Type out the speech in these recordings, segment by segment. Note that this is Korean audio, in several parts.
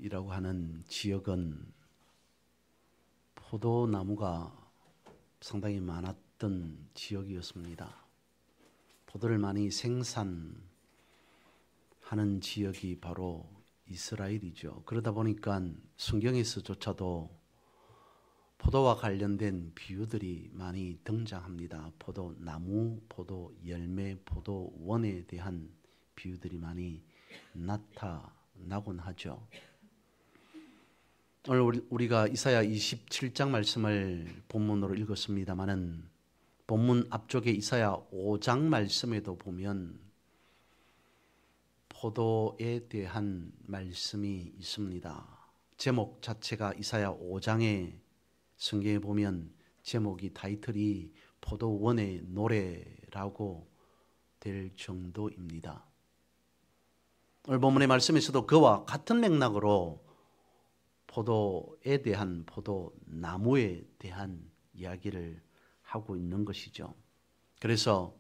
이라고 하는 지역은 포도나무가 상당히 많았던 지역이었습니다. 포도를 많이 생산하는 지역이 바로 이스라엘이죠. 그러다 보니까 성경에서조차도 포도와 관련된 비유들이 많이 등장합니다. 포도나무, 포도열매, 포도원에 대한 비유들이 많이 나타나곤 하죠. 오늘 우리가 이사야 27장 말씀을 본문으로 읽었습니다마는 본문 앞쪽에 이사야 5장 말씀에도 보면 포도에 대한 말씀이 있습니다. 제목 자체가 이사야 5장에 성경에 보면 제목이 타이틀이 포도원의 노래라고 될 정도입니다. 오늘 본문의 말씀에서도 그와 같은 맥락으로 포도에 대한 포도나무에 대한 이야기를 하고 있는 것이죠. 그래서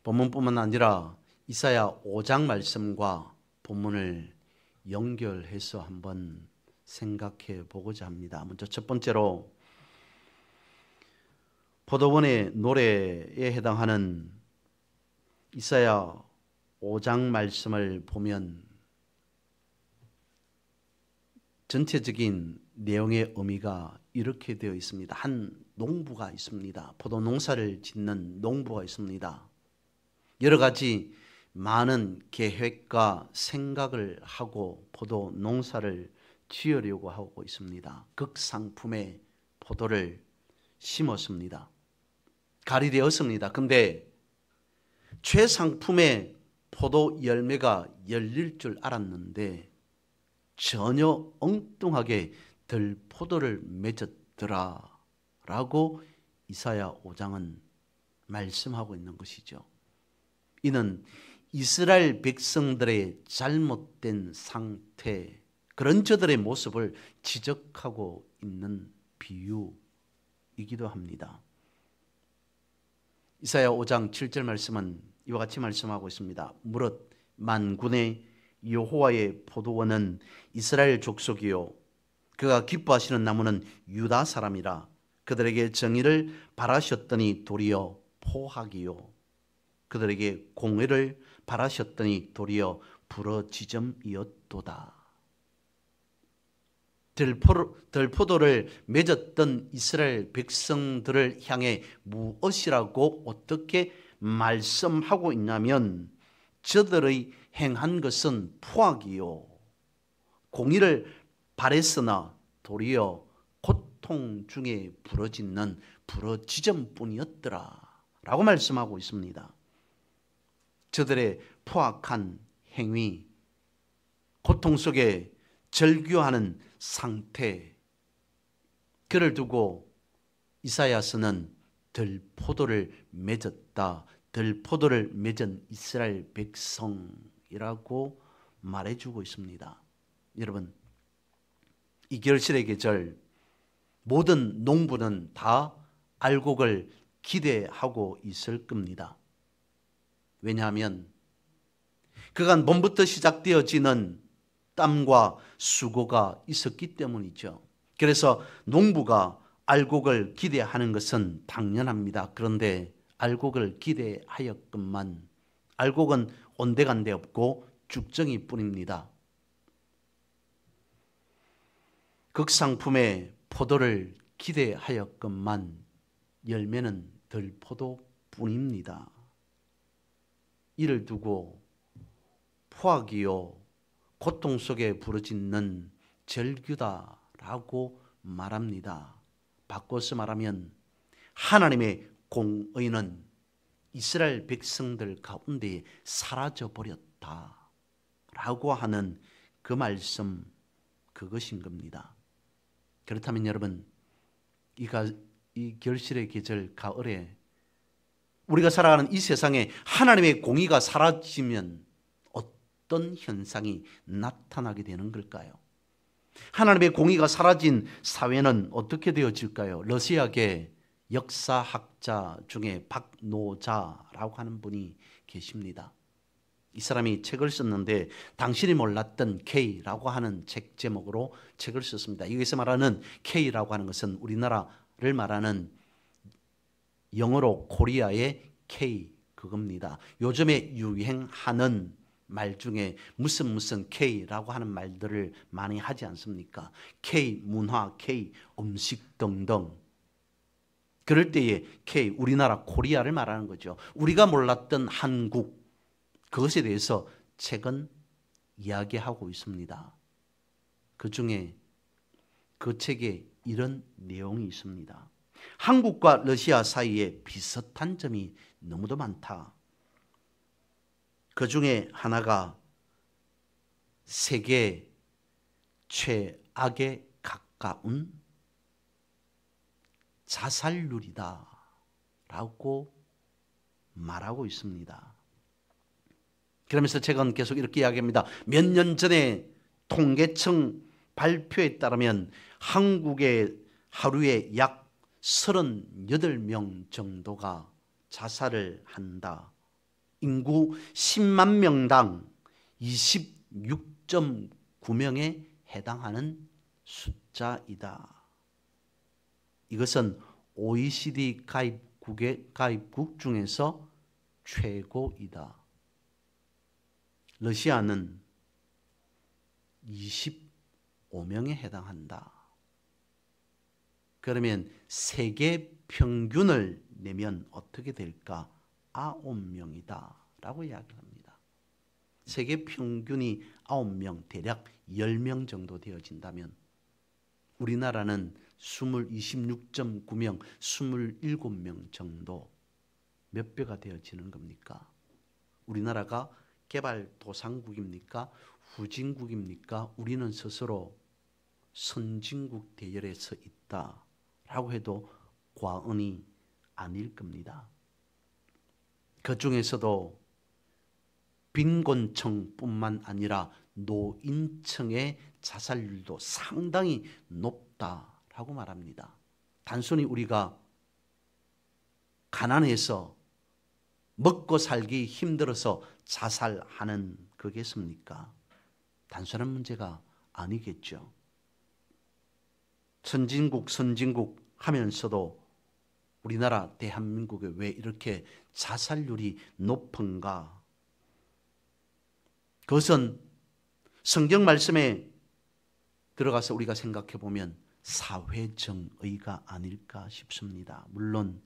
본문뿐만 아니라 이사야 5장 말씀과 본문을 연결해서 한번 생각해 보고자 합니다. 먼저 첫 번째로 포도원의 노래에 해당하는 이사야 5장 말씀을 보면 전체적인 내용의 의미가 이렇게 되어 있습니다. 한 농부가 있습니다. 포도 농사를 짓는 농부가 있습니다. 여러 가지 많은 계획과 생각을 하고 포도 농사를 지으려고 하고 있습니다. 극상품의 포도를 심었습니다. 가을이 되었습니다. 근데 최상품의 포도 열매가 열릴 줄 알았는데 전혀 엉뚱하게 들포도를 맺었더라 라고 이사야 5장은 말씀하고 있는 것이죠. 이는 이스라엘 백성들의 잘못된 상태, 그런 저들의 모습을 지적하고 있는 비유이기도 합니다. 이사야 5장 7절 말씀은 이와 같이 말씀하고 있습니다. 무릇 만군의 여호와의 포도원은 이스라엘 족속이요 그가 기뻐하시는 나무는 유다 사람이라. 그들에게 정의를 바라셨더니 도리어 포악이요 그들에게 공의를 바라셨더니 도리어 부러지점이었도다. 들포도를 맺었던 이스라엘 백성들을 향해 무엇이라고 어떻게 말씀하고 있냐면 저들의 행한 것은 포악이요 공의를 바랬으나 도리어 고통 중에 부러지는 부러지점뿐이었더라 라고 말씀하고 있습니다. 저들의 포악한 행위, 고통 속에 절규하는 상태, 그를 두고 이사야서는 들포도를 맺었다, 들포도를 맺은 이스라엘 백성이라고 말해주고 있습니다. 여러분, 이 결실의 계절 모든 농부는 다 알곡을 기대하고 있을 겁니다. 왜냐하면 그간 봄부터 시작되어지는 땀과 수고가 있었기 때문이죠. 그래서 농부가 알곡을 기대하는 것은 당연합니다. 그런데 알곡을 기대하였건만 알곡은 온데간데 없고 죽정이 뿐입니다. 극상품의 포도를 기대하였건만 열매는 들포도뿐입니다. 이를 두고 포악이요 고통 속에 부르짖는 절규다라고 말합니다. 바꿔서 말하면 하나님의 공의는 이스라엘 백성들 가운데 사라져버렸다라고 하는 그 말씀, 그것인 겁니다. 그렇다면 여러분, 이 결실의 계절 가을에 우리가 살아가는 이 세상에 하나님의 공의가 사라지면 어떤 현상이 나타나게 되는 걸까요? 하나님의 공의가 사라진 사회는 어떻게 되어질까요? 러시아계 역사학자 중에 박노자라고 하는 분이 계십니다. 이 사람이 책을 썼는데 당신이 몰랐던 K라고 하는 책 제목으로 책을 썼습니다. 여기서 말하는 K라고 하는 것은 우리나라를 말하는 영어로 코리아의 K 그겁니다. 요즘에 유행하는 말 중에 무슨 K라고 하는 말들을 많이 하지 않습니까? K 문화, K 음식 등등. 그럴 때에 K 우리나라 코리아를 말하는 거죠. 우리가 몰랐던 한국 그것에 대해서 책은 이야기하고 있습니다. 그 중에 그 책에 이런 내용이 있습니다. 한국과 러시아 사이에 비슷한 점이 너무도 많다. 그 중에 하나가 세계 최악에 가까운 자살률이다 라고 말하고 있습니다. 그러면서 책은 계속 이렇게 이야기합니다. 몇 년 전에 통계청 발표에 따르면 한국의 하루에 약 38명 정도가 자살을 한다. 인구 10만 명당 26.9명에 해당하는 숫자이다. 이것은 OECD 가입국 중에서 최고이다. 러시아는 25명에 해당한다. 그러면 세계 평균을 내면 어떻게 될까? 9명이다 라고 이야기합니다. 세계 평균이 9명, 대략 10명 정도 되어진다면 우리나라는 26.9명, 27명 정도 몇 배가 되어지는 겁니까? 우리나라가 개발도상국입니까? 후진국입니까? 우리는 스스로 선진국 대열에 서 있다라고 해도 과언이 아닐 겁니다. 그 중에서도 빈곤층뿐만 아니라 노인층의 자살률도 상당히 높다라고 말합니다. 단순히 우리가 가난해서 먹고 살기 힘들어서 자살하는 거겠습니까? 단순한 문제가 아니겠죠. 선진국 하면서도 우리나라 대한민국에 왜 이렇게 자살률이 높은가? 그것은 성경 말씀에 들어가서 우리가 생각해 보면 사회정의가 아닐까 싶습니다. 물론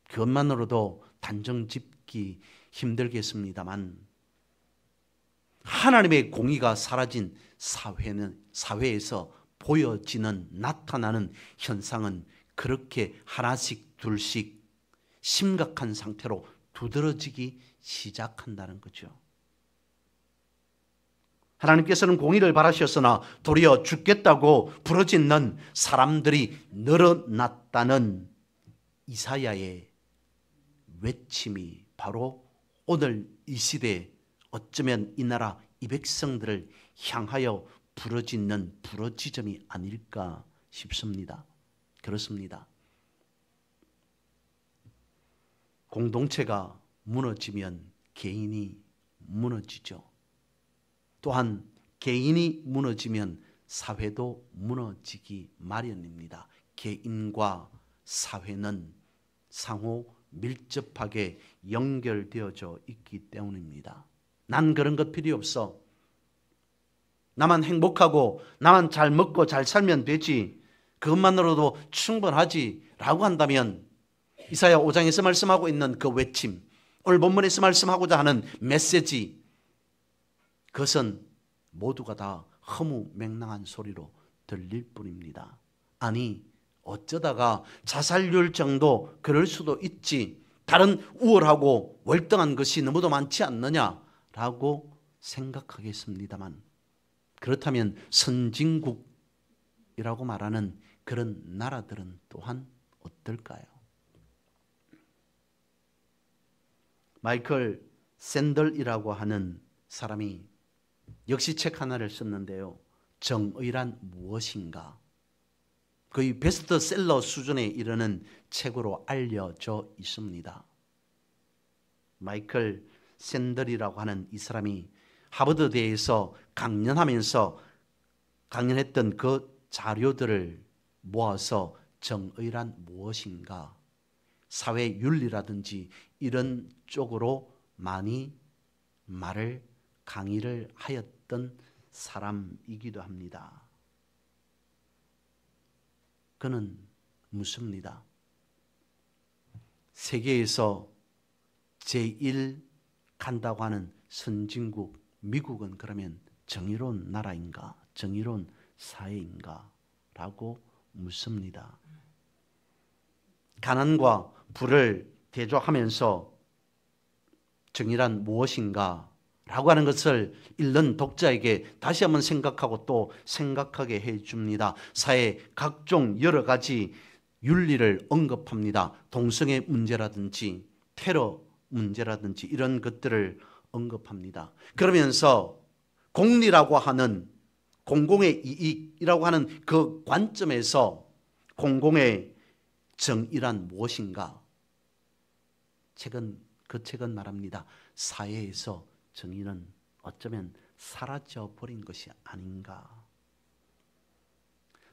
그것만으로도 단정 짓기 힘들겠습니다만 하나님의 공의가 사라진 사회에서 보여지는 나타나는 현상은 그렇게 하나씩 둘씩 심각한 상태로 두드러지기 시작한다는 거죠. 하나님께서는 공의를 바라셨으나 도리어 죽겠다고 부르짖는 사람들이 늘어났다는 이사야의 외침이 바로 오늘 이 시대에 어쩌면 이 나라 이 백성들을 향하여 부르짖는 부르짖음이 아닐까 싶습니다. 그렇습니다. 공동체가 무너지면 개인이 무너지죠. 또한 개인이 무너지면 사회도 무너지기 마련입니다. 개인과 사회는 상호 밀접하게 연결되어져 있기 때문입니다. 난 그런 것 필요 없어. 나만 행복하고 나만 잘 먹고 잘 살면 되지. 그것만으로도 충분하지 라고 한다면 이사야 5장에서 말씀하고 있는 그 외침, 오늘 본문에서 말씀하고자 하는 메시지, 그것은 모두가 다 허무맹랑한 소리로 들릴 뿐입니다. 아니 어쩌다가 자살률 정도 그럴 수도 있지. 다른 우월하고 월등한 것이 너무도 많지 않느냐라고 생각하겠습니다만 그렇다면 선진국이라고 말하는 그런 나라들은 또한 어떨까요? 마이클 샌들이라고 하는 사람이 역시 책 하나를 썼는데요. 정의란 무엇인가? 거의 베스트셀러 수준에 이르는 책으로 알려져 있습니다. 마이클 샌들이라고 하는 이 사람이 하버드대에서 강연했던 그 자료들을 모아서 정의란 무엇인가, 사회윤리라든지 이런 쪽으로 많이 강의를 하였던 사람이기도 합니다. 그는 묻습니다. 세계에서 제1 간다고 하는 선진국 미국은 그러면 정의로운 나라인가, 정의로운 사회인가? 라고 묻습니다. 가난과 부를 대조하면서 정의란 무엇인가? 라고 하는 것을 읽는 독자에게 다시 한번 생각하고 또 생각하게 해줍니다. 사회의 각종 여러 가지 윤리를 언급합니다. 동성애 문제라든지 테러 문제라든지 이런 것들을 언급합니다. 그러면서 공리라고 하는 공공의 이익이라고 하는 그 관점에서 공공의 정의란 무엇인가? 그 책은 말합니다. 사회에서 정의는 어쩌면 사라져 버린 것이 아닌가.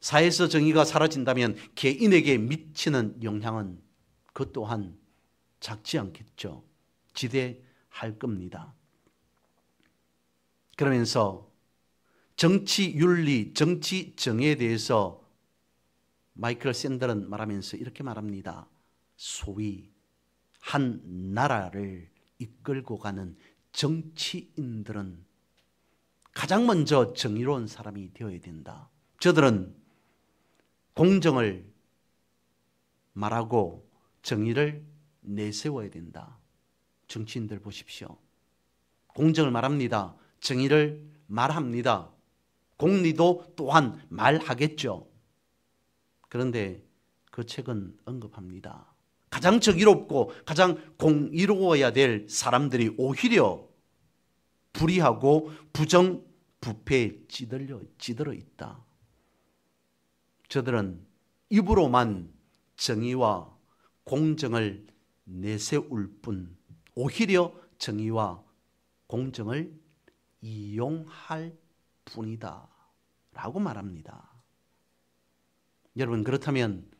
사회에서 정의가 사라진다면 개인에게 미치는 영향은 그 또한 작지 않겠죠. 지대할 겁니다. 그러면서 정치 윤리, 정치 정의에 대해서 마이클 샌들은 말하면서 이렇게 말합니다. 소위 한 나라를 이끌고 가는 정치인들은 가장 먼저 정의로운 사람이 되어야 된다. 저들은 공정을 말하고 정의를 내세워야 된다. 정치인들 보십시오. 공정을 말합니다. 정의를 말합니다. 공리도 또한 말하겠죠. 그런데 그 책은 언급합니다. 가장 정의롭고 가장 공의로워야 될 사람들이 오히려 불의하고 부정부패에 찌들어 있다. 저들은 입으로만 정의와 공정을 내세울 뿐 오히려 정의와 공정을 이용할 뿐이다 라고 말합니다. 여러분, 그렇다면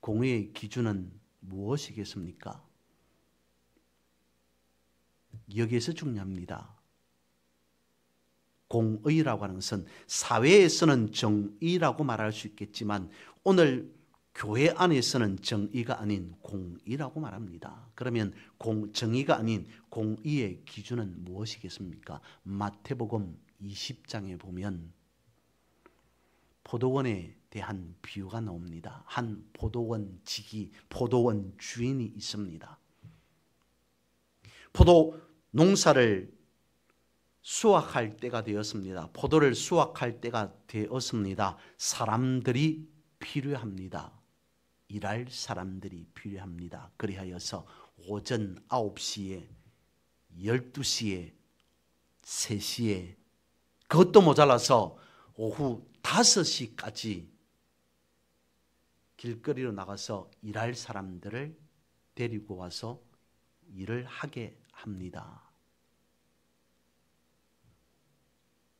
공의의 기준은 무엇이겠습니까? 여기에서 중요합니다. 공의라고 하는 것은 사회에서는 정의라고 말할 수 있겠지만 오늘 교회 안에서는 정의가 아닌 공의라고 말합니다. 그러면 정의가 아닌 공의의 기준은 무엇이겠습니까? 마태복음 20장에 보면 포도원에 대한 비유가 나옵니다. 한 포도원 주인이 있습니다. 포도 농사를 수확할 때가 되었습니다. 포도를 수확할 때가 되었습니다. 사람들이 필요합니다. 일할 사람들이 필요합니다. 그리하여서 오전 9시에 12시에 3시에 그것도 모자라서 오후 5시까지 길거리로 나가서 일할 사람들을 데리고 와서 일을 하게 합니다.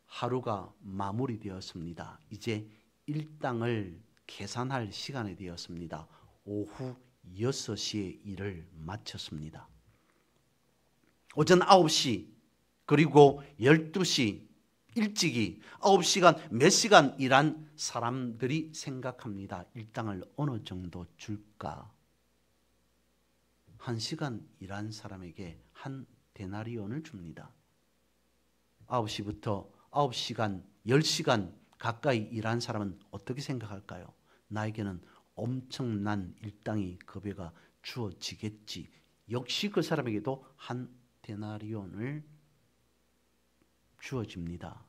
하루가 마무리되었습니다. 이제 일당을 계산할 시간이 되었습니다. 오후 6시에 일을 마쳤습니다. 오전 9시 그리고 12시 일찍이 9시간 몇 시간 일한 사람들이 생각합니다. 일당을 어느 정도 줄까? 1시간 일한 사람에게 한 데나리온을 줍니다. 9시부터 9시간, 10시간 가까이 일한 사람은 어떻게 생각할까요? 나에게는 엄청난 일당이 급여가 주어지겠지. 역시 그 사람에게도 한 데나리온을 주어집니다.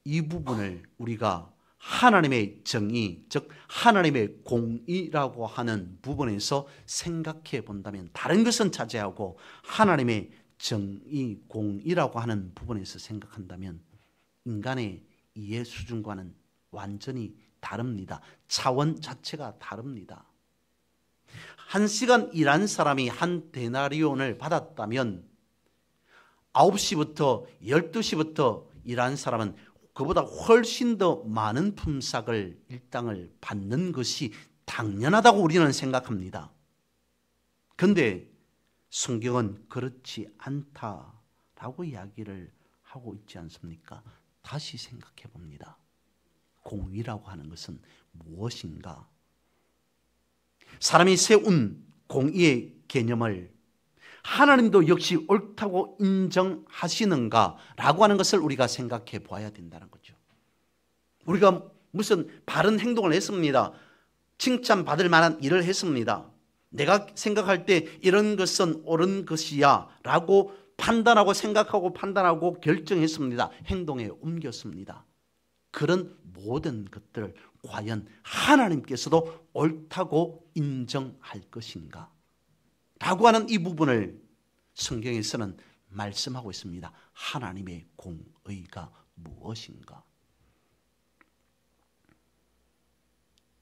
이 부분을 우리가 하나님의 정의, 즉 하나님의 공의라고 하는 부분에서 생각해 본다면 다른 것은 자제하고 하나님의 정의, 공의라고 하는 부분에서 생각한다면 인간의 이해 수준과는 완전히 다릅니다. 차원 자체가 다릅니다. 1시간 일한 사람이 한 데나리온을 받았다면 9시부터 12시부터 일한 사람은 그보다 훨씬 더 많은 품삯을 일당을 받는 것이 당연하다고 우리는 생각합니다. 그런데 성경은 그렇지 않다라고 이야기를 하고 있지 않습니까? 다시 생각해 봅니다. 공의라고 하는 것은 무엇인가? 사람이 세운 공의의 개념을 하나님도 역시 옳다고 인정하시는가 라고 하는 것을 우리가 생각해 보아야 된다는 거죠. 우리가 무슨 바른 행동을 했습니다. 칭찬받을 만한 일을 했습니다. 내가 생각할 때 이런 것은 옳은 것이야 라고 판단하고 생각하고 판단하고 결정했습니다. 행동에 옮겼습니다. 그런 모든 것들을 과연 하나님께서도 옳다고 인정할 것인가? 라고 하는 이 부분을 성경에서는 말씀하고 있습니다. 하나님의 공의가 무엇인가?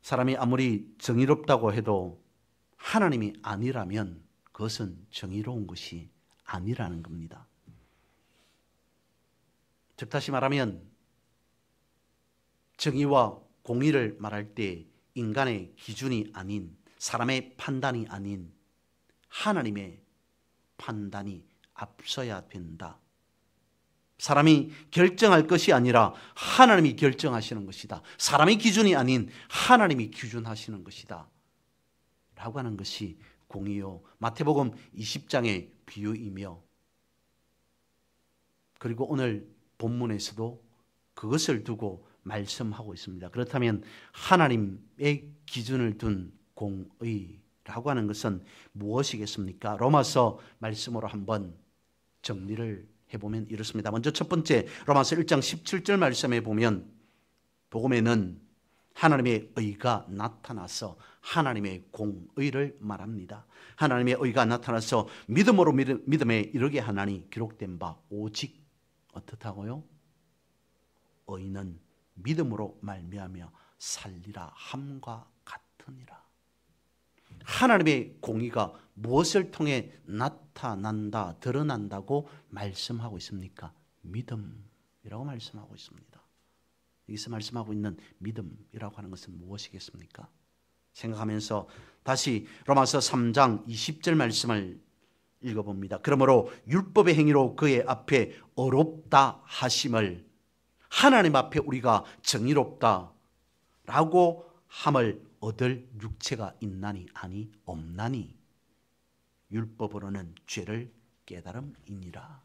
사람이 아무리 정의롭다고 해도 하나님이 아니라면 그것은 정의로운 것이 아니라는 겁니다. 즉 다시 말하면 정의와 공의를 말할 때 인간의 기준이 아닌, 사람의 판단이 아닌 하나님의 판단이 앞서야 된다. 사람이 결정할 것이 아니라 하나님이 결정하시는 것이다. 사람의 기준이 아닌 하나님이 기준하시는 것이다 라고 하는 것이 공의요, 마태복음 20장의 비유이며, 그리고 오늘 본문에서도 그것을 두고 말씀하고 있습니다. 그렇다면 하나님의 기준을 둔 공의라고 하는 것은 무엇이겠습니까? 로마서 말씀으로 한번 정리를 해보면 이렇습니다. 먼저 첫 번째 로마서 1장 17절 말씀에 보면 복음에는 하나님의 의가 나타나서 하나님의 공의를 말합니다. 하나님의 의가 나타나서 믿음으로 믿음에 이르게 하나니 기록된 바 오직 어떻다고요? 의는 믿음으로 말미암아 살리라 함과 같으니라. 하나님의 공의가 무엇을 통해 나타난다, 드러난다고 말씀하고 있습니까? 믿음이라고 말씀하고 있습니다. 여기서 말씀하고 있는 믿음이라고 하는 것은 무엇이겠습니까? 생각하면서 다시 로마서 3장 20절 말씀을 읽어봅니다. 그러므로 율법의 행위로 그의 앞에 어렵다 하심을, 하나님 앞에 우리가 정의롭다 라고 함을 얻을 육체가 있나니 아니 없나니 율법으로는 죄를 깨달음이니라.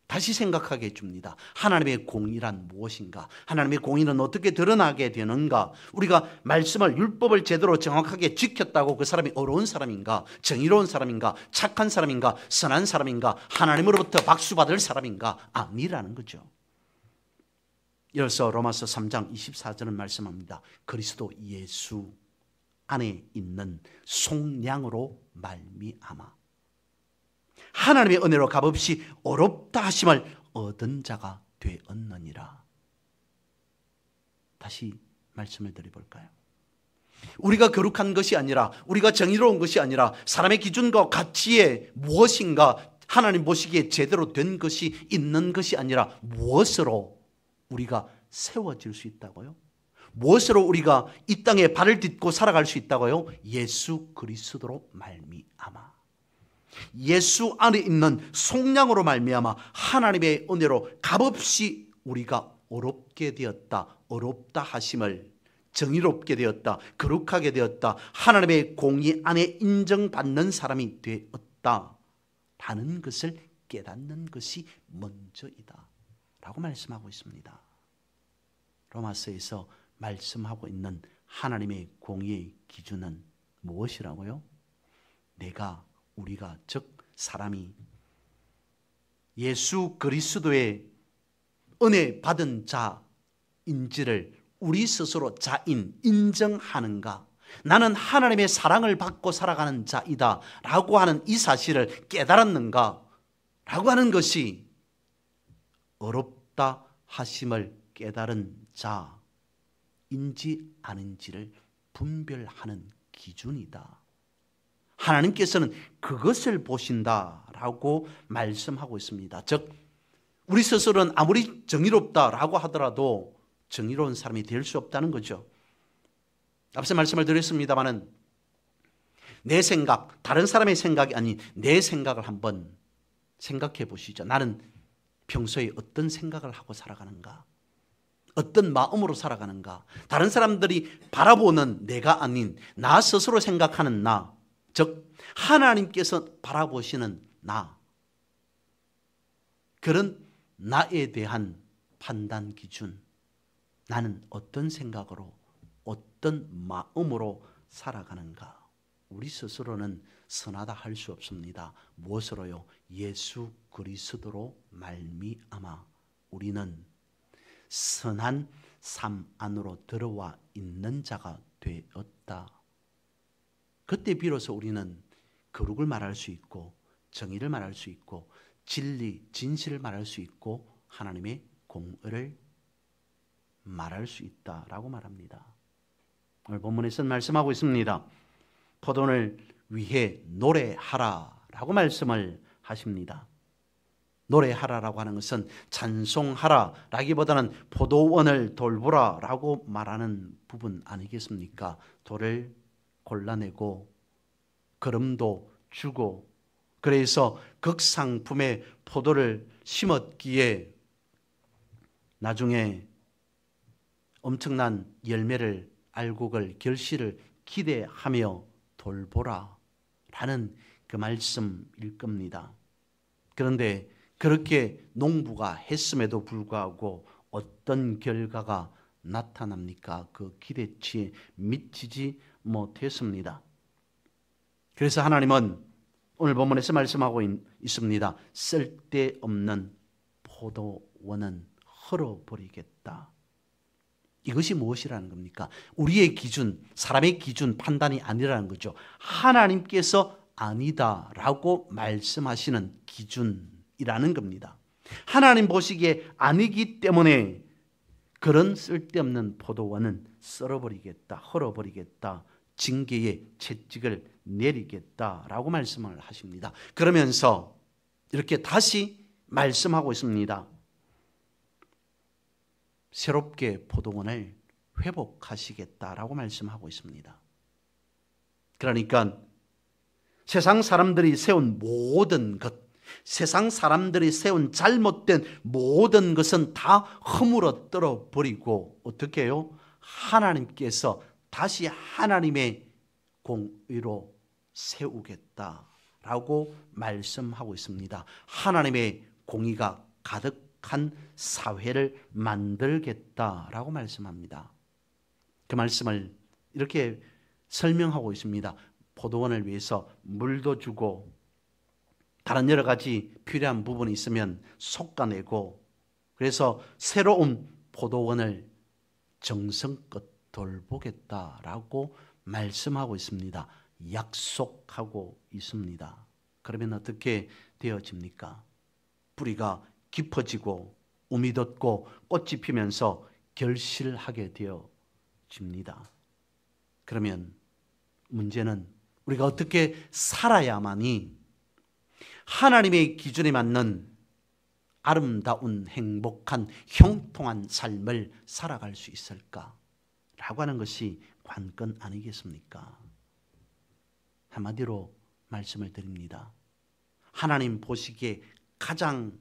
다시 생각하게 해줍니다. 하나님의 공의란 무엇인가? 하나님의 공의는 어떻게 드러나게 되는가? 우리가 말씀을, 율법을 제대로 정확하게 지켰다고 그 사람이 어려운 사람인가? 정의로운 사람인가? 착한 사람인가? 선한 사람인가? 하나님으로부터 박수 받을 사람인가? 아니라는 거죠. 이어서 로마서 3장 24절은 말씀합니다. 그리스도 예수 안에 있는 속량으로 말미암아 하나님의 은혜로 값없이 어렵다 하심을 얻은 자가 되었느니라. 다시 말씀을 드려볼까요? 우리가 거룩한 것이 아니라, 우리가 정의로운 것이 아니라, 사람의 기준과 가치에 무엇인가 하나님 보시기에 제대로 된 것이 있는 것이 아니라 무엇으로 우리가 세워질 수 있다고요? 무엇으로 우리가 이 땅에 발을 딛고 살아갈 수 있다고요? 예수 그리스도로 말미암아, 예수 안에 있는 속량으로 말미암아 하나님의 은혜로 값없이 우리가 어렵게 되었다, 어렵다 하심을, 정의롭게 되었다, 거룩하게 되었다, 하나님의 공의 안에 인정받는 사람이 되었다 라는 것을 깨닫는 것이 먼저이다 라고 말씀하고 있습니다. 로마서에서 말씀하고 있는 하나님의 공의의 기준은 무엇이라고요? 내가, 우리가, 즉 사람이 예수 그리스도의 은혜 받은 자인지를 우리 스스로 자인 인정하는가? 나는 하나님의 사랑을 받고 살아가는 자이다 라고 하는 이 사실을 깨달았는가? 라고 하는 것이 어렵다 하심을 깨달은 자인지 아닌지를 분별하는 기준이다 하나님께서는 그것을 보신다라고 말씀하고 있습니다. 즉 우리 스스로는 아무리 정의롭다라고 하더라도 정의로운 사람이 될 수 없다는 거죠. 앞서 말씀을 드렸습니다마는 내 생각, 다른 사람의 생각이 아닌 내 생각을 한번 생각해 보시죠. 나는 평소에 어떤 생각을 하고 살아가는가? 어떤 마음으로 살아가는가? 다른 사람들이 바라보는 내가 아닌 나 스스로 생각하는 나, 즉 하나님께서 바라보시는 나, 그런 나에 대한 판단 기준, 나는 어떤 생각으로 어떤 마음으로 살아가는가? 우리 스스로는 선하다 할 수 없습니다. 무엇으로요? 예수 그리스도로 말미암아 우리는 선한 삶 안으로 들어와 있는 자가 되었다. 그때 비로소 우리는 거룩을 말할 수 있고 정의를 말할 수 있고 진리, 진실을 말할 수 있고 하나님의 공의를 말할 수 있다라고 말합니다. 오늘 본문에서는 말씀하고 있습니다. 포도원을 위해 노래하라라고 말씀을 하십니다. 노래하라라고 하는 것은 찬송하라라기보다는 포도원을 돌보라라고 말하는 부분 아니겠습니까? 돌을 골라내고 거름도 주고 그래서 극상품의 포도를 심었기에 나중에 엄청난 열매를 알곡을 결실을 기대하며 돌보라라는 그 말씀일 겁니다. 그런데 그렇게 농부가 했음에도 불구하고 어떤 결과가 나타납니까? 그 기대치에 미치지 못했습니다. 그래서 하나님은 오늘 본문에서 말씀하고 있습니다. 쓸데없는 포도원은 헐어버리겠다. 이것이 무엇이라는 겁니까? 우리의 기준, 사람의 기준, 판단이 아니라는 거죠. 하나님께서 아니다라고 말씀하시는 기준이라는 겁니다. 하나님 보시기에 아니기 때문에 그런 쓸데없는 포도원은 썰어버리겠다, 헐어버리겠다, 징계의 채찍을 내리겠다라고 말씀을 하십니다. 그러면서 이렇게 다시 말씀하고 있습니다. 새롭게 포도원을 회복하시겠다라고 말씀하고 있습니다. 그러니까 세상 사람들이 세운 모든 것, 세상 사람들이 세운 잘못된 모든 것은 다 허물어 버리고 어떻게 해요? 하나님께서 다시 하나님의 공의로 세우겠다라고 말씀하고 있습니다. 하나님의 공의가 가득한 사회를 만들겠다라고 말씀합니다. 그 말씀을 이렇게 설명하고 있습니다. 포도원을 위해서 물도 주고 다른 여러 가지 필요한 부분이 있으면 솎아내고 그래서 새로운 포도원을 정성껏 돌보겠다라고 말씀하고 있습니다. 약속하고 있습니다. 그러면 어떻게 되어집니까? 뿌리가 깊어지고 움이 돋고 꽃이 피면서 결실하게 되어집니다. 그러면 문제는 우리가 어떻게 살아야만이 하나님의 기준에 맞는 아름다운 행복한 형통한 삶을 살아갈 수 있을까? 라고 하는 것이 관건 아니겠습니까? 한마디로 말씀을 드립니다. 하나님 보시기에 가장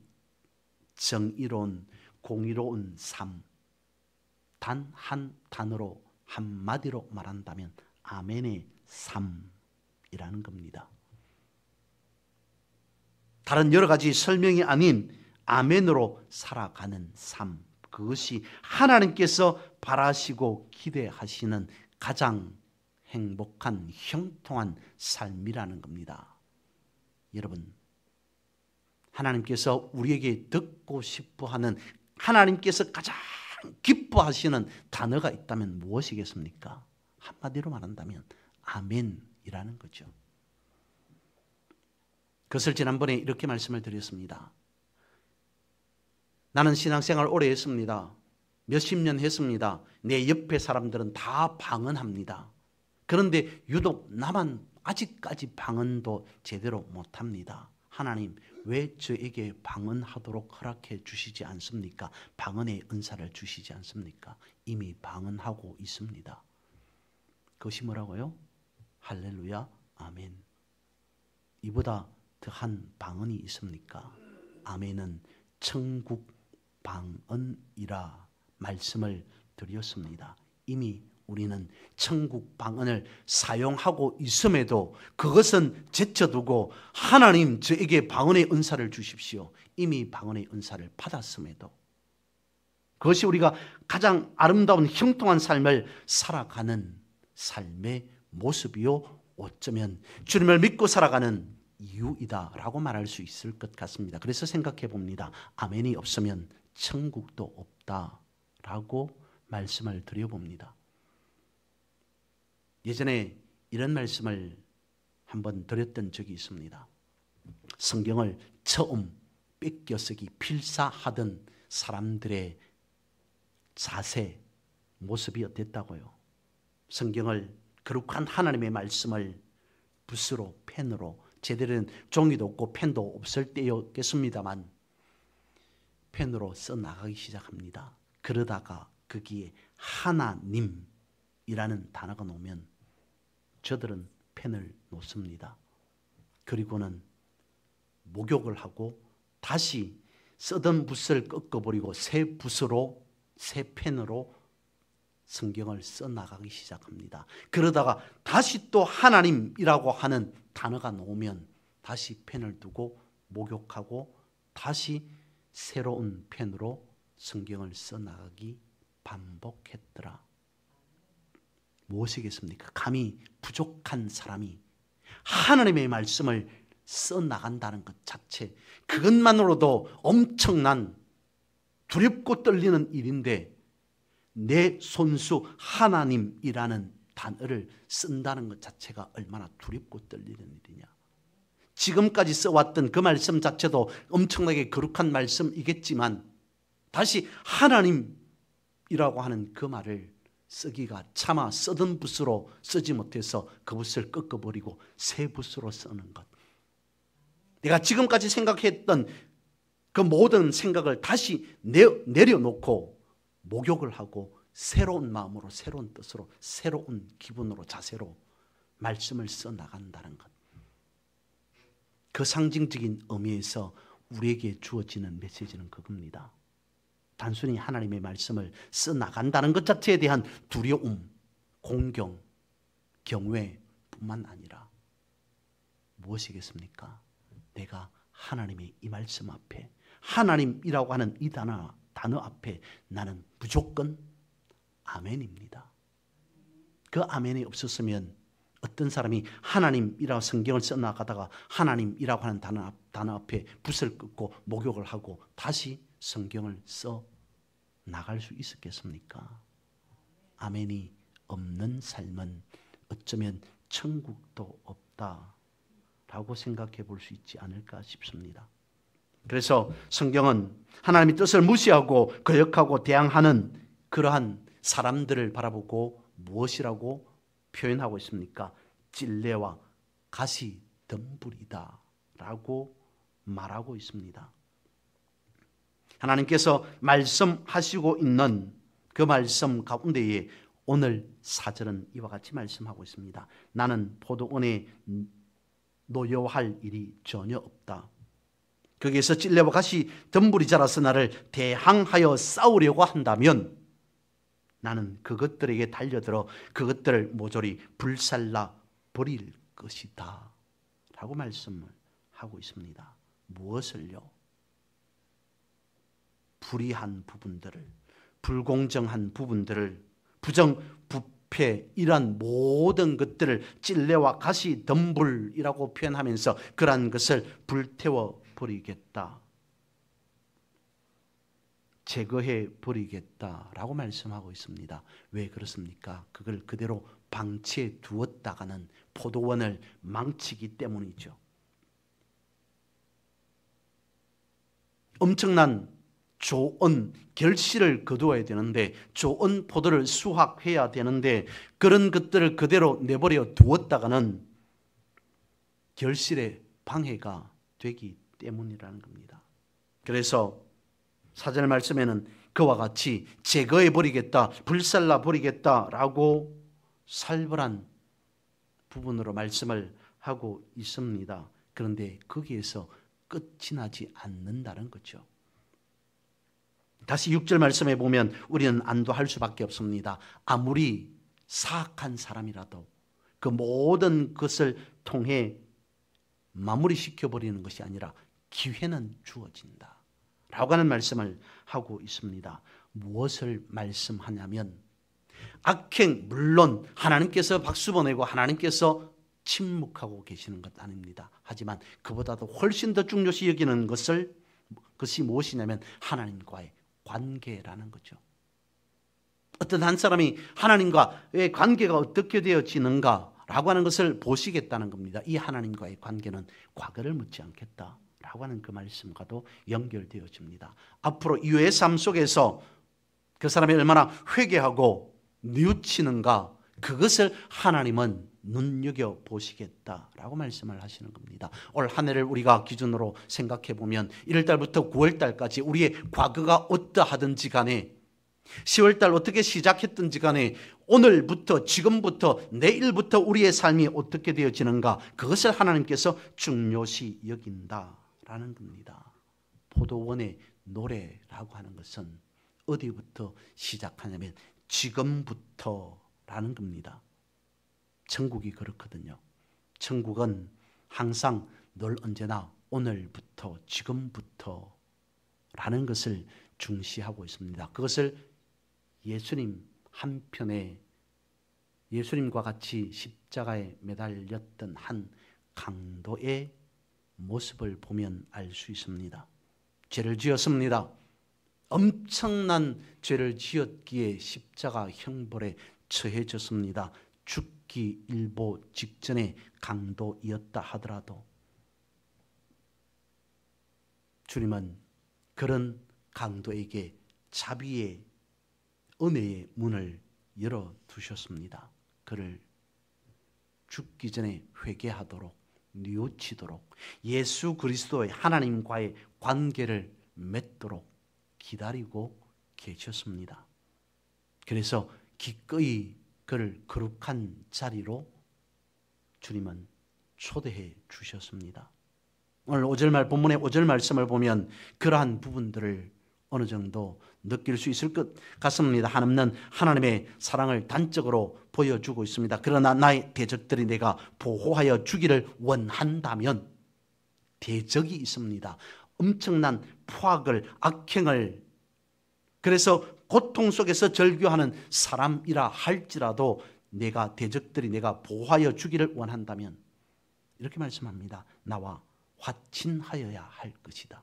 정의로운 공의로운 삶, 단 한 단어로 한마디로 말한다면 아멘의 삶이라는 겁니다. 다른 여러 가지 설명이 아닌 아멘으로 살아가는 삶, 그것이 하나님께서 바라시고 기대하시는 가장 행복한 형통한 삶이라는 겁니다. 여러분, 하나님께서 우리에게 듣고 싶어하는 하나님께서 가장 기뻐하시는 단어가 있다면 무엇이겠습니까? 한마디로 말한다면 아멘이라는 거죠. 그것을 지난번에 이렇게 말씀을 드렸습니다. 나는 신앙생활 오래 했습니다. 몇십 년 했습니다. 내 옆에 사람들은 다 방언합니다. 그런데 유독 나만 아직까지 방언도 제대로 못합니다. 하나님 왜 저에게 방언하도록 허락해 주시지 않습니까? 방언의 은사를 주시지 않습니까? 이미 방언하고 있습니다. 그것이 뭐라고요? 할렐루야, 아멘. 이보다 더한 방언이 있습니까? 아멘은 천국 방언이라 말씀을 드렸습니다. 이미 우리는 천국 방언을 사용하고 있음에도 그것은 제쳐두고 하나님 저에게 방언의 은사를 주십시오. 이미 방언의 은사를 받았음에도 그것이 우리가 가장 아름다운 형통한 삶을 살아가는 삶의 모습이요, 어쩌면 주님을 믿고 살아가는 이유이다라고 말할 수 있을 것 같습니다. 그래서 생각해 봅니다. 아멘이 없으면 천국도 없다라고 말씀을 드려봅니다. 예전에 이런 말씀을 한번 드렸던 적이 있습니다. 성경을 처음 뺏겨쓰기 필사하던 사람들의 자세, 모습이 어땠다고요? 성경을 거룩한 하나님의 말씀을 붓으로 펜으로, 제대로 종이도 없고 펜도 없을 때였겠습니다만 펜으로 써나가기 시작합니다. 그러다가 거기에 하나님이라는 단어가 나오면 저들은 펜을 놓습니다. 그리고는 목욕을 하고 다시 쓰던 붓을 꺾어버리고 새 붓으로, 새 펜으로 성경을 써나가기 시작합니다. 그러다가 다시 또 하나님이라고 하는 단어가 나오면 다시 펜을 두고 목욕하고 다시 새로운 펜으로 성경을 써나가기 반복했더라. 무엇이겠습니까? 감이 부족한 사람이 하나님의 말씀을 써나간다는 것 자체, 그것만으로도 엄청난 두렵고 떨리는 일인데 내 손수 하나님이라는 단어를 쓴다는 것 자체가 얼마나 두렵고 떨리는 일이냐. 지금까지 써왔던 그 말씀 자체도 엄청나게 거룩한 말씀이겠지만 다시 하나님이라고 하는 그 말을 쓰기가 차마 쓰던 붓으로 쓰지 못해서 그 붓을 꺾어버리고 새 붓으로 쓰는 것. 내가 지금까지 생각했던 그 모든 생각을 다시 내려놓고 목욕을 하고 새로운 마음으로, 새로운 뜻으로, 새로운 기분으로, 자세로 말씀을 써나간다는 것. 그 상징적인 의미에서 우리에게 주어지는 메시지는 그겁니다. 단순히 하나님의 말씀을 써나간다는 것 자체에 대한 두려움, 공경, 경외뿐만 아니라 무엇이겠습니까? 내가 하나님의 이 말씀 앞에, 하나님이라고 하는 이 단어 앞에 나는 무조건 아멘입니다. 그 아멘이 없었으면 어떤 사람이 하나님이라고 성경을 써나가다가 하나님이라고 하는 단어 앞에 붓을 긋고 목욕을 하고 다시 성경을 써 나갈 수 있었겠습니까? 아멘이 없는 삶은 어쩌면 천국도 없다라고 생각해 볼 수 있지 않을까 싶습니다. 그래서 성경은 하나님의 뜻을 무시하고 거역하고 대항하는 그러한 사람들을 바라보고 무엇이라고 표현하고 있습니까? 찔레와 가시덤불이다 라고 말하고 있습니다. 하나님께서 말씀하시고 있는 그 말씀 가운데에 오늘 4절은 이와 같이 말씀하고 있습니다. 나는 포도원에 노여워할 일이 전혀 없다. 거기에서 찔레와 가시덤불이 자라서 나를 대항하여 싸우려고 한다면 나는 그것들에게 달려들어 그것들을 모조리 불살라 버릴 것이다 라고 말씀을 하고 있습니다. 무엇을요? 불의한 부분들을, 불공정한 부분들을, 부정부패 이러한 모든 것들을 찔레와 가시덤불이라고 표현하면서 그러한 것을 불태워 버리겠다, 제거해 버리겠다라고 말씀하고 있습니다. 왜 그렇습니까? 그걸 그대로 방치해 두었다가는 포도원을 망치기 때문이죠. 엄청난 좋은 결실을 거두어야 되는데, 좋은 포도를 수확해야 되는데 그런 것들을 그대로 내버려 두었다가는 결실에 방해가 되기 때문이라는 겁니다. 그래서 사절 말씀에는 그와 같이 제거해 버리겠다, 불살라 버리겠다라고 살벌한 부분으로 말씀을 하고 있습니다. 그런데 거기에서 끝이 나지 않는다는 거죠. 다시 6절 말씀에 보면 우리는 안도할 수밖에 없습니다. 아무리 사악한 사람이라도 그 모든 것을 통해 마무리시켜버리는 것이 아니라 기회는 주어진다 라고 하는 말씀을 하고 있습니다. 무엇을 말씀하냐면 악행, 물론 하나님께서 박수 보내고 하나님께서 침묵하고 계시는 것 아닙니다. 하지만 그보다도 훨씬 더 중요시 여기는 그것이 무엇이냐면 하나님과의 관계라는 거죠. 어떤 한 사람이 하나님과의 관계가 어떻게 되어지는가라고 하는 것을 보시겠다는 겁니다. 이 하나님과의 관계는 과거를 묻지 않겠다라고 하는 그 말씀과도 연결되어집니다. 앞으로 이후의 삶 속에서 그 사람이 얼마나 회개하고 뉘우치는가, 그것을 하나님은 눈여겨보시겠다라고 말씀을 하시는 겁니다. 올 한 해를 우리가 기준으로 생각해 보면 1월달부터 9월달까지 우리의 과거가 어떠하든지 간에 10월달 어떻게 시작했든지 간에 오늘부터, 지금부터, 내일부터 우리의 삶이 어떻게 되어지는가, 그것을 하나님께서 중요시 여긴다라는 겁니다. 포도원의 노래라고 하는 것은 어디부터 시작하냐면 지금부터라는 겁니다. 천국이 그렇거든요. 천국은 항상 늘 언제나 오늘부터, 지금부터라는 것을 중시하고 있습니다. 그것을 예수님 한편에 예수님과 같이 십자가에 매달렸던 한 강도의 모습을 보면 알 수 있습니다. 죄를 지었습니다. 엄청난 죄를 지었기에 십자가 형벌에 처해졌습니다. 죽기 일보 직전의 강도이었다 하더라도 주님은 그런 강도에게 자비의 은혜의 문을 열어두셨습니다. 그를 죽기 전에 회개하도록, 뉘우치도록, 예수 그리스도의 하나님과의 관계를 맺도록 기다리고 계셨습니다. 그래서 기꺼이 그를 거룩한 자리로 주님은 초대해 주셨습니다. 오늘 본문의 5절 말씀을 보면 그러한 부분들을 어느 정도 느낄 수 있을 것 같습니다. 하나님은 하나님의 사랑을 단적으로 보여주고 있습니다. 그러나 나의 대적들이 내가 보호하여 주기를 원한다면 대적이 있습니다. 엄청난 포악을, 악행을, 그래서 고통 속에서 절규하는 사람이라 할지라도 대적들이 내가 보호하여 주기를 원한다면 이렇게 말씀합니다. 나와 화친하여야 할 것이다.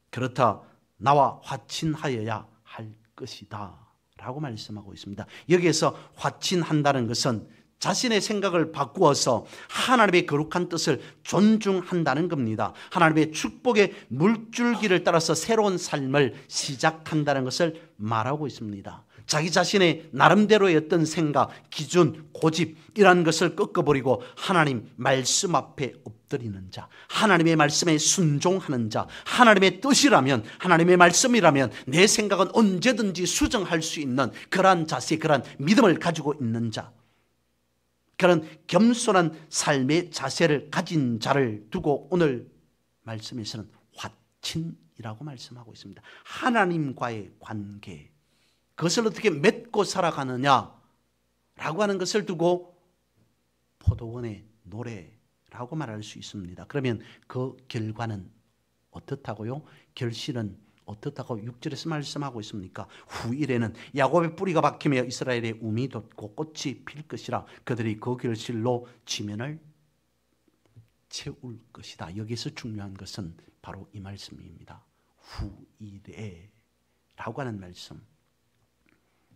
그렇다, 나와 화친하여야 할 것이다 라고 말씀하고 있습니다. 여기에서 화친한다는 것은 자신의 생각을 바꾸어서 하나님의 거룩한 뜻을 존중한다는 겁니다. 하나님의 축복의 물줄기를 따라서 새로운 삶을 시작한다는 것을 말하고 있습니다. 자기 자신의 나름대로의 어떤 생각, 기준, 고집 이런 것을 꺾어버리고 하나님 말씀 앞에 엎드리는 자, 하나님의 말씀에 순종하는 자, 하나님의 뜻이라면, 하나님의 말씀이라면 내 생각은 언제든지 수정할 수 있는 그러한 자세, 그러한 믿음을 가지고 있는 자, 그런 겸손한 삶의 자세를 가진 자를 두고 오늘 말씀에서는 화친이라고 말씀하고 있습니다. 하나님과의 관계, 그것을 어떻게 맺고 살아가느냐라고 하는 것을 두고 포도원의 노래라고 말할 수 있습니다. 그러면 그 결과는 어떻다고요? 결실은 어떻다고 6절에서 말씀하고 있습니까? 후일에는 야곱의 뿌리가 박히며 이스라엘의 움이 돋고 꽃이 필 것이라 그들이 그 결실로 지면을 채울 것이다. 여기서 중요한 것은 바로 이 말씀입니다. 후일에 라고 하는 말씀.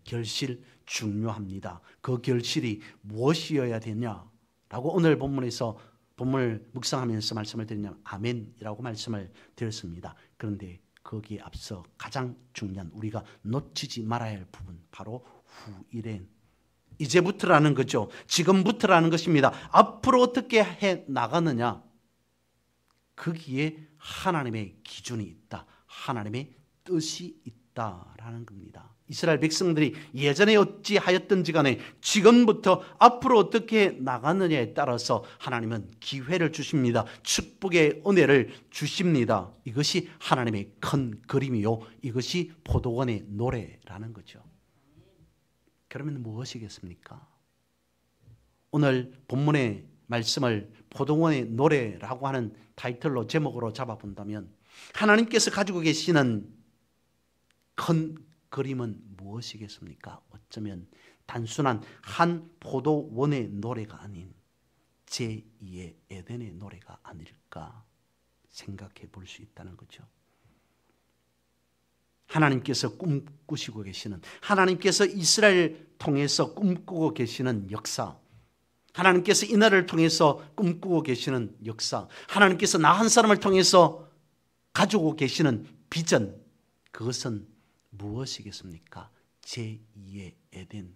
결실 중요합니다. 그 결실이 무엇이어야 되냐라고 오늘 본문을 묵상하면서 말씀을 드리냐면 아멘이라고 말씀을 드렸습니다. 그런데 거기에 앞서 가장 중요한 우리가 놓치지 말아야 할 부분, 바로 후일엔 이제부터라는 거죠. 지금부터라는 것입니다. 앞으로 어떻게 해 나가느냐, 거기에 하나님의 기준이 있다. 하나님의 뜻이 있다라는 겁니다. 이스라엘 백성들이 예전에 어찌하였든지 간에 지금부터 앞으로 어떻게 나가느냐에 따라서 하나님은 기회를 주십니다. 축복의 은혜를 주십니다. 이것이 하나님의 큰 그림이요, 이것이 포도원의 노래라는 거죠. 그러면 무엇이겠습니까? 오늘 본문의 말씀을 포도원의 노래라고 하는 타이틀로, 제목으로 잡아본다면 하나님께서 가지고 계시는 큰 그림은 무엇이겠습니까? 어쩌면 단순한 한 포도원의 노래가 아닌 제2의 에덴의 노래가 아닐까 생각해 볼 수 있다는 거죠. 하나님께서 꿈꾸시고 계시는, 하나님께서 이스라엘 통해서 꿈꾸고 계시는 역사, 하나님께서 이 나라를 통해서 꿈꾸고 계시는 역사, 하나님께서 나 한 사람을 통해서 가지고 계시는 비전, 그것은 무엇이겠습니까? 제2의 에덴,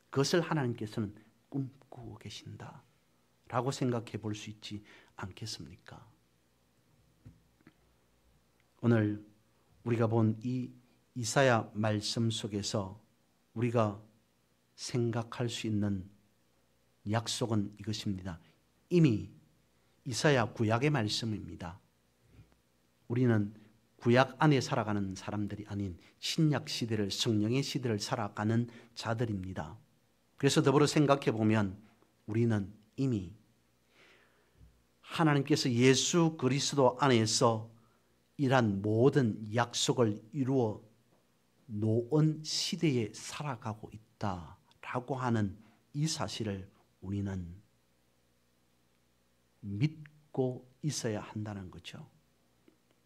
그것을 하나님께서는 꿈꾸고 계신다 라고 생각해 볼 수 있지 않겠습니까? 오늘 우리가 본 이 이사야 말씀 속에서 우리가 생각할 수 있는 약속은 이것입니다. 이미 이사야 구약의 말씀입니다. 우리는 구약 안에 살아가는 사람들이 아닌 신약 시대를, 성령의 시대를 살아가는 자들입니다. 그래서 더불어 생각해 보면 우리는 이미 하나님께서 예수 그리스도 안에서 이러한 모든 약속을 이루어 놓은 시대에 살아가고 있다라고 하는 이 사실을 우리는 믿고 있어야 한다는 거죠.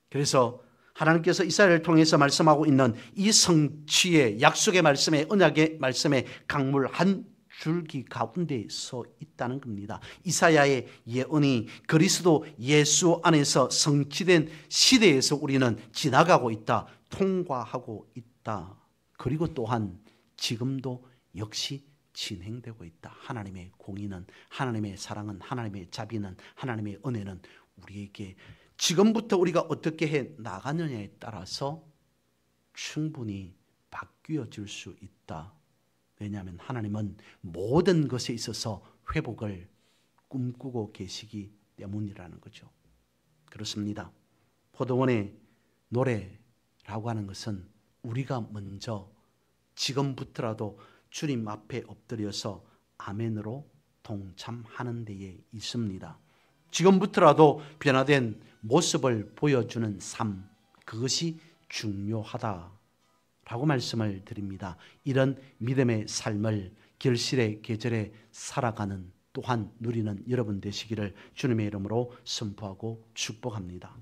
그래서 하나님께서 이사야를 통해서 말씀하고 있는 이 성취의 약속의 말씀에, 언약의 말씀에 강물 한 줄기 가운데 서 있다는 겁니다. 이사야의 예언이 그리스도 예수 안에서 성취된 시대에서 우리는 지나가고 있다, 통과하고 있다. 그리고 또한 지금도 역시 진행되고 있다. 하나님의 공의는, 하나님의 사랑은, 하나님의 자비는, 하나님의 은혜는 우리에게 지금부터 우리가 어떻게 해 나가느냐에 따라서 충분히 바뀌어질 수 있다. 왜냐하면 하나님은 모든 것에 있어서 회복을 꿈꾸고 계시기 때문이라는 거죠. 그렇습니다. 포도원의 노래라고 하는 것은 우리가 먼저 지금부터라도 주님 앞에 엎드려서 아멘으로 동참하는 데에 있습니다. 지금부터라도 변화된 모습을 보여주는 삶, 그것이 중요하다라고 말씀을 드립니다. 이런 믿음의 삶을 결실의 계절에 살아가는, 또한 누리는 여러분 되시기를 주님의 이름으로 선포하고 축복합니다.